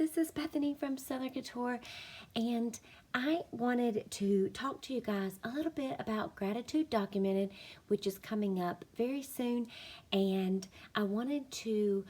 this is Bethany from Southern Couture, and I wanted to talk to you guys a little bit about Gratitude Documented, which is coming up very soon, and I wanted to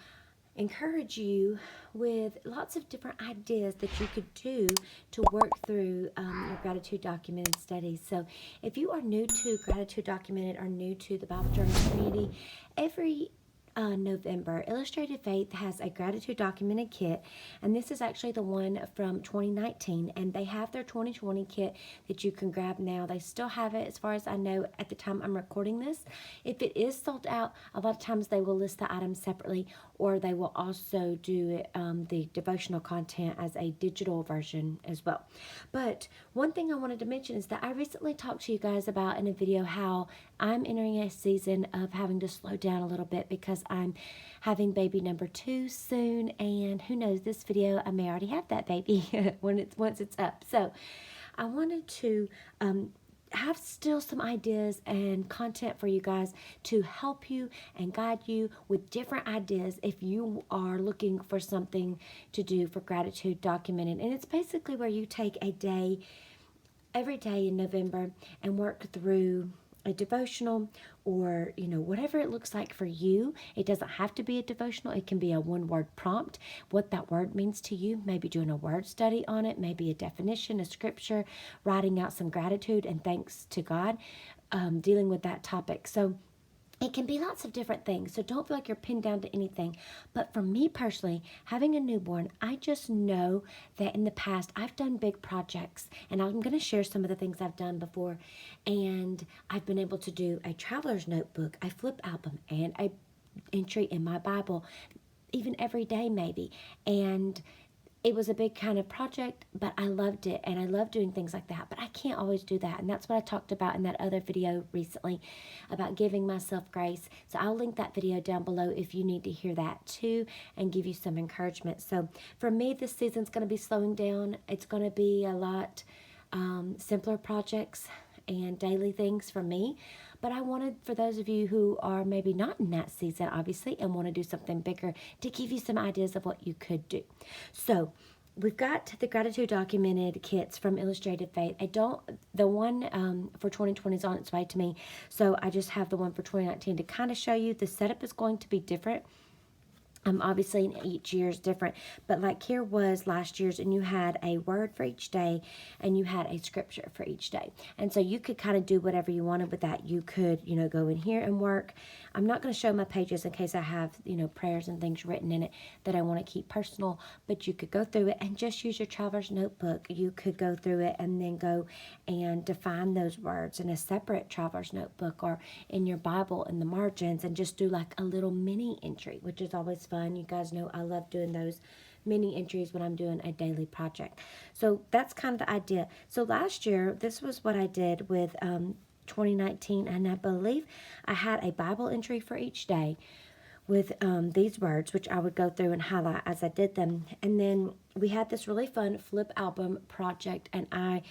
encourage you with lots of different ideas that you could do to work through your Gratitude Documented studies. So if you are new to Gratitude Documented or new to the Bible Journal community, every November, Illustrated Faith has a Gratitude Documented kit, and this is actually the one from 2019, and they have their 2020 kit that you can grab now. They still have it as far as I know at the time I'm recording this. If it is sold out, a lot of times they will list the items separately, or they will also do the devotional content as a digital version as well. But one thing I wanted to mention is that I recently talked to you guys about in a video how I'm entering a season of having to slow down a little bit because I'm having baby number 2 soon, and who knows, this video I may already have that baby once it's up. So I wanted to have still some ideas and content for you guys to help you and guide you with different ideas if you are looking for something to do for Gratitude Documented. And it's basically where you take a day every day in November and work through a devotional, or whatever it looks like for you. It doesn't have to be a devotional. It can be a one-word prompt, what that word means to you, maybe doing a word study on it, maybe a definition, a scripture, writing out some gratitude and thanks to God, dealing with that topic. So it can be lots of different things, so don't feel like you're pinned down to anything. But for me personally, having a newborn, I just know that in the past I've done big projects, and I'm going to share some of the things I've done before. And I've been able to do a traveler's notebook, a flip album, and a entry in my Bible, even every day maybe. And it was a big kind of project, but I loved it, and I love doing things like that, but I can't always do that. And that's what I talked about in that other video recently about giving myself grace. So I'll link that video down below if you need to hear that too and give you some encouragement. So for me, this season's going to be slowing down. It's going to be a lot simpler projects and daily things for me. But I wanted, for those of you who are maybe not in that season, obviously, and want to do something bigger, to give you some ideas of what you could do. So we've got the Gratitude Documented kits from Illustrated Faith. The one for 2020 is on its way to me, so I just have the one for 2019 to kind of show you. The setup is going to be different. Obviously, each year is different, but like here was last year's, and you had a word for each day, and you had a scripture for each day. And so you could kind of do whatever you wanted with that. You could, go in here and work. I'm not going to show my pages in case I have, prayers and things written in it that I want to keep personal, but you could go through it and just use your traveler's notebook. You could go through it and then go and define those words in a separate traveler's notebook or in your Bible in the margins, and just do like a little mini entry, which is always fun. You guys know I love doing those mini entries when I'm doing a daily project. So that's kind of the idea. So last year, this was what I did with 2019, and I believe I had a Bible entry for each day with these words, which I would go through and highlight as I did them. And then we had this really fun flip album project, and I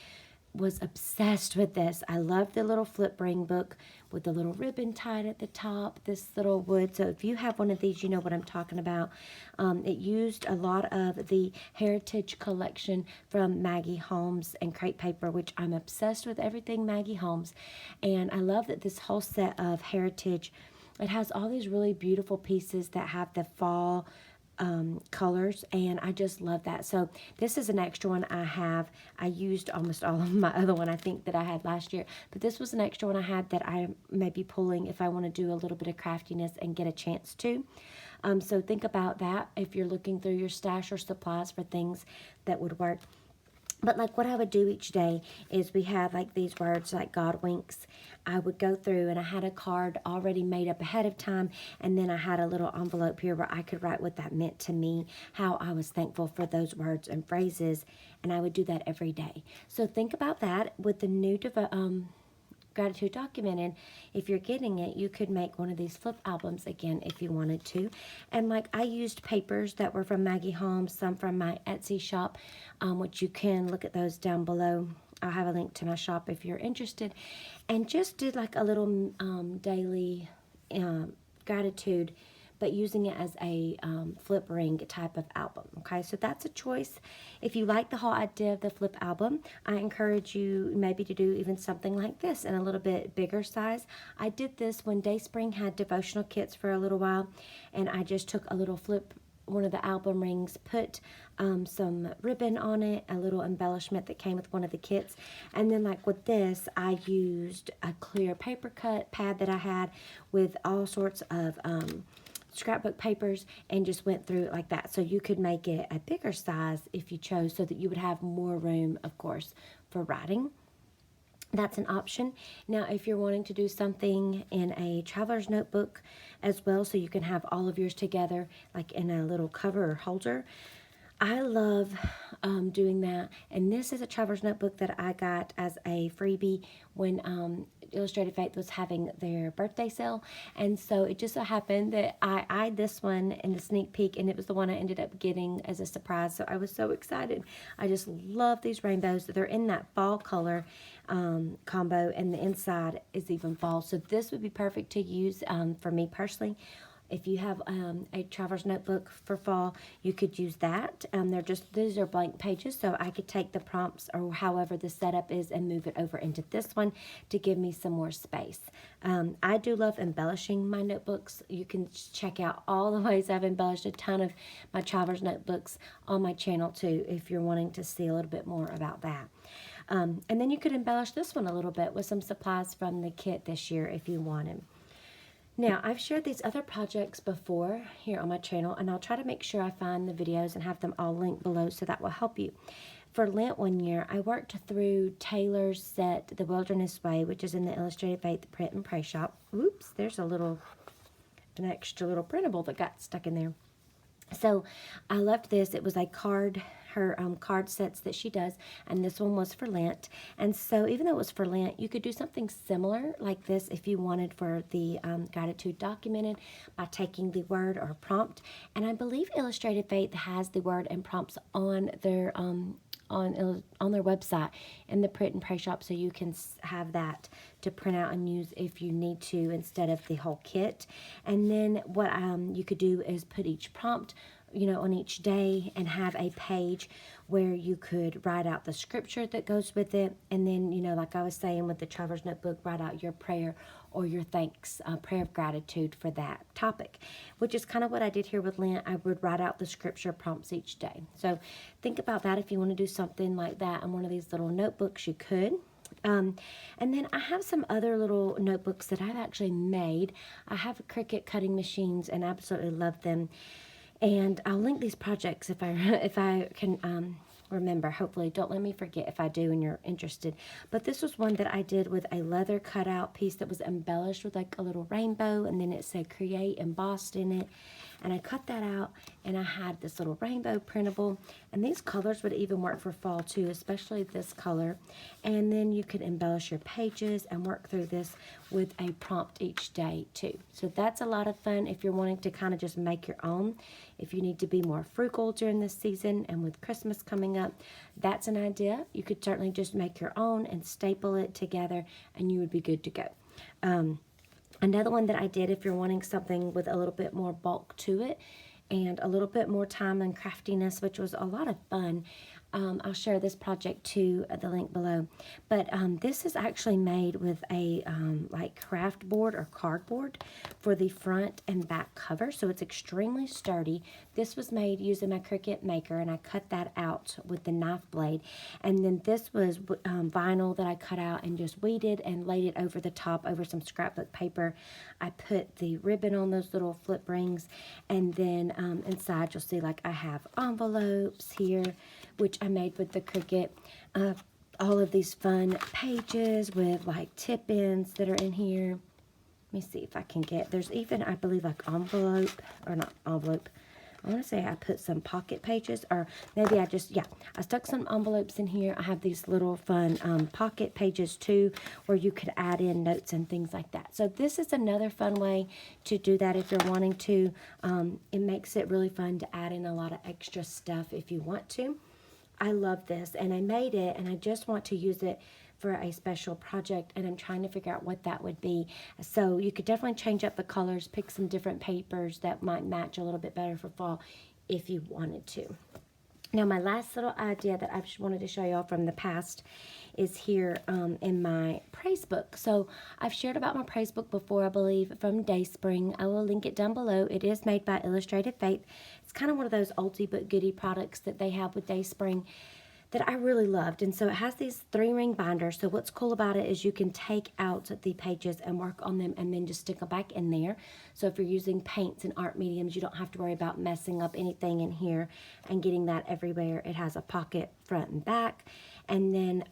was obsessed with this. I love the little flip ring book with the little ribbon tied at the top, this little wood. So if you have one of these, you know what I'm talking about. It used a lot of the Heritage collection from Maggie Holmes and crepe paper, which I'm obsessed with everything Maggie Holmes. And I love that this whole set of Heritage, it has all these really beautiful pieces that have the fall colors, and I just love that. So this is an extra one I have. I used almost all of my other one I think that I had last year, but this was an extra one I had that I may be pulling if I want to do a little bit of craftiness and get a chance to. So think about that if you're looking through your stash or supplies for things that would work. But like what I would do each day is we had like these words like God winks. I would go through and I had a card already made up ahead of time, and then I had a little envelope here where I could write what that meant to me, how I was thankful for those words and phrases, and I would do that every day. So think about that with the new Gratitude Documented. If you're getting it, you could make one of these flip albums again if you wanted to. And like I used papers that were from Maggie Holmes, some from my Etsy shop, which you can look at those down below. I'll have a link to my shop if you're interested. And just did like a little daily gratitude but using it as a flip ring type of album. Okay, so that's a choice. If you like the whole idea of the flip album, I encourage you maybe to do even something like this in a little bit bigger size. I did this when Dayspring had devotional kits for a little while, and I just took a little flip one of the album rings, put some ribbon on it, a little embellishment that came with one of the kits, and then like with this, I used a clear paper cut pad that I had with all sorts of scrapbook papers and just went through it like that. So you could make it a bigger size if you chose, so that you would have more room, of course, for writing. That's an option. Now, if you're wanting to do something in a traveler's notebook as well, so you can have all of yours together, like in a little cover or holder, I love doing that. And this is a traveler's notebook that I got as a freebie when Illustrated Faith was having their birthday sale. And so it just so happened that I eyed this one in the sneak peek, and it was the one I ended up getting as a surprise. So I was so excited. I just love these rainbows. They're in that fall color combo, and the inside is even fall. So this would be perfect to use for me personally. If you have a traveler's notebook for fall, you could use that. These are blank pages, so I could take the prompts or however the setup is and move it over into this one to give me some more space. I do love embellishing my notebooks. You can check out all the ways I've embellished a ton of my traveler's notebooks on my channel too, if you're wanting to see a little bit more about that. And then you could embellish this one a little bit with some supplies from the kit this year if you wanted. Now, I've shared these other projects before here on my channel, and I'll try to make sure I find the videos and have them all linked below, so that will help you. For Lent one year, I worked through Taylor's set, The Wilderness Way, which is in the Illustrated Faith Print and Pray shop. Oops, there's an extra little printable that got stuck in there. So I loved this. It was a her card sets that she does, and this one was for Lent. And so even though it was for Lent, you could do something similar like this if you wanted for the gratitude documented by taking the word or prompt. And I believe Illustrated Faith has the word and prompts on their website in the print and pray shop, so you can have that to print out and use if you need to instead of the whole kit. And then what you could do is put each prompt on each day and have a page where you could write out the scripture that goes with it. And then, like I was saying with the Traveler's Notebook, write out your prayer or your thanks, prayer of gratitude for that topic, which is kind of what I did here with Lent. I would write out the scripture prompts each day. So think about that. If you want to do something like that in one of these little notebooks, you could. And then I have some other little notebooks that I've actually made. I have Cricut cutting machines and absolutely love them. And I'll link these projects if I can remember. Hopefully, don't let me forget if I do and you're interested. But this was one that I did with a leather cutout piece that was embellished with like a little rainbow, and then it said create embossed in it. And I cut that out, and I had this little rainbow printable. And these colors would even work for fall too, especially this color. And then you could embellish your pages and work through this with a prompt each day too. So that's a lot of fun if you're wanting to kind of just make your own. If you need to be more frugal during this season and with Christmas coming up, that's an idea. You could certainly just make your own and staple it together, and you would be good to go. Another one that I did, if you're wanting something with a little bit more bulk to it and a little bit more time and craftiness, which was a lot of fun, I'll share this project too at the link below. But this is actually made with a like craft board or cardboard for the front and back cover, so it's extremely sturdy. This was made using my Cricut Maker, and I cut that out with the knife blade. And then this was vinyl that I cut out and just weeded and laid it over the top over some scrapbook paper. I put the ribbon on those little flip rings, and then inside you'll see like I have envelopes here, which I made with the Cricut. All of these fun pages with like tip-ins that are in here. Let me see if I can get, there's even, I believe, like envelope, or not envelope, I want to say I put some pocket pages, or maybe I stuck some envelopes in here. I have these little fun pocket pages too, where you could add in notes and things like that. So this is another fun way to do that if you're wanting to. It makes it really fun to add in a lot of extra stuff if you want to. I love this, and I made it, and I just want to use it for a special project, and I'm trying to figure out what that would be. So you could definitely change up the colors, pick some different papers that might match a little bit better for fall if you wanted to. Now, my last little idea that I just wanted to show y'all from the past is here in my praise book. So I've shared about my praise book before, I believe, from Dayspring. I will link it down below. It is made by Illustrated Faith. It's kind of one of those oldie but goodie products that they have with Dayspring that I really loved. And so it has these 3-ring binders. So what's cool about it is you can take out the pages and work on them and then just stick them back in there. So if you're using paints and art mediums, you don't have to worry about messing up anything in here and getting that everywhere. It has a pocket front and back. And then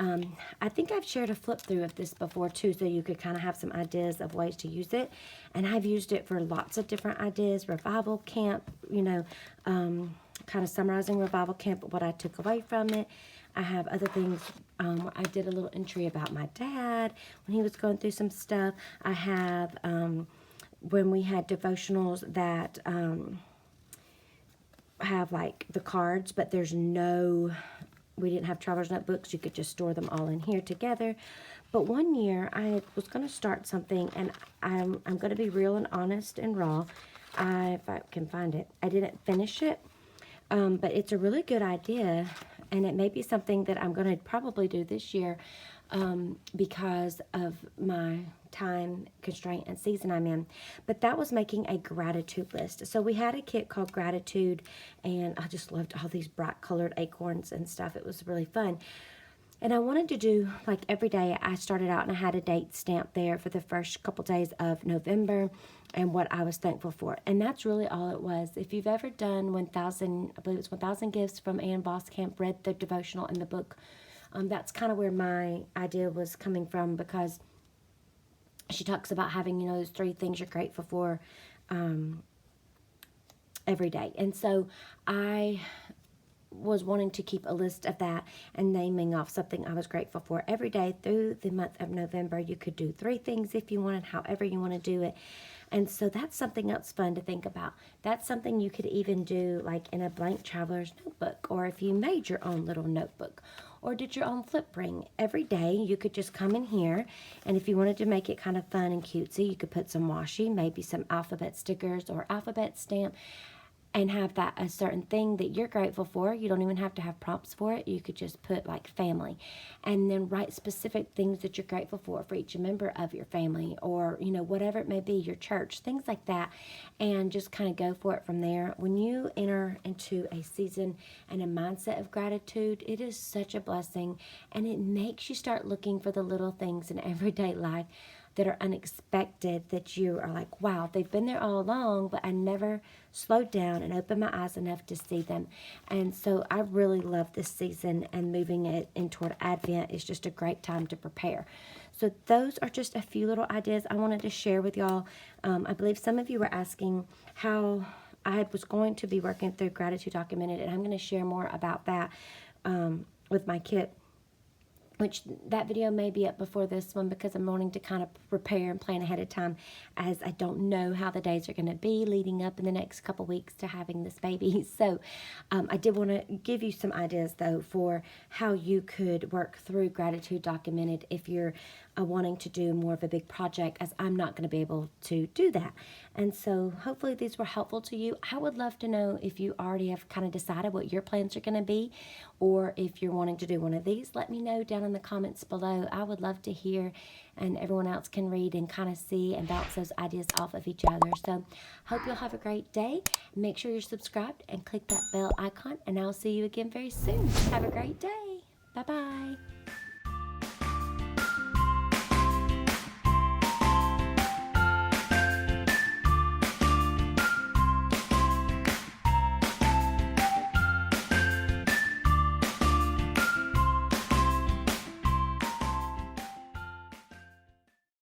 I think I've shared a flip through of this before too, so you could kind of have some ideas of ways to use it. And I've used it for lots of different ideas. Revival camp, you know, kind of summarizing revival camp, what I took away from it. I have other things. I did a little entry about my dad when he was going through some stuff. I have when we had devotionals that have like the cards, but there's no, we didn't have traveler's notebooks. You could just store them all in here together. But one year I was going to start something, and I'm going to be real and honest and raw. If I can find it, I didn't finish it. But it's a really good idea, and it may be something that I'm going to probably do this year because of my time constraint and season I'm in. But that was making a gratitude list. So we had a kit called Gratitude, and I just loved all these bright colored acorns and stuff. It was really fun. And I wanted to do, like, every day I started out and I had a date stamp there for the first couple days of November and what I was thankful for. And that's really all it was. If you've ever done 1,000, I believe it's 1,000 Gifts from Ann Voskamp, read the devotional in the book, that's kind of where my idea was coming from, because she talks about having, you know, those 3 things you're grateful for every day. And so I was wanting to keep a list of that and naming off something I was grateful for every day through the month of November. You could do 3 things if you wanted, however you want to do it. And so that's something else fun to think about. That's something you could even do like in a blank traveler's notebook, or if you made your own little notebook or did your own flip ring. Every day you could just come in here, and if you wanted to make it kind of fun and cutesy, you could put some washi, maybe some alphabet stickers or alphabet stamp, and have that a certain thing that you're grateful for. You don't even have to have prompts for it. You could just put like family, and then write specific things that you're grateful for each member of your family, or, you know, whatever it may be, your church, things like that, and just kind of go for it from there. When you enter into a season and a mindset of gratitude, it is such a blessing, and it makes you start looking for the little things in everyday life that are unexpected, that you are like, wow, they've been there all along, but I never slowed down and opened my eyes enough to see them. And so I really love this season, and moving it in toward Advent is just a great time to prepare. So those are just a few little ideas I wanted to share with y'all. I believe some of you were asking how I was going to be working through Gratitude Documented, and I'm going to share more about that with my kit, which that video may be up before this one, because I'm wanting to kind of prepare and plan ahead of time, as I don't know how the days are going to be leading up in the next couple weeks to having this baby. So I did want to give you some ideas, though, for how you could work through Gratitude Documented if you're wanting to do more of a big project, as I'm not going to be able to do that. And so hopefully these were helpful to you. I would love to know if you already have kind of decided what your plans are going to be, or if you're wanting to do one of these. Let me know down in the comments below. I would love to hear, and everyone else can read and kind of see and bounce those ideas off of each other. So hope you'll have a great day. Make sure you're subscribed and click that bell icon, and I'll see you again very soon. Have a great day. Bye-bye.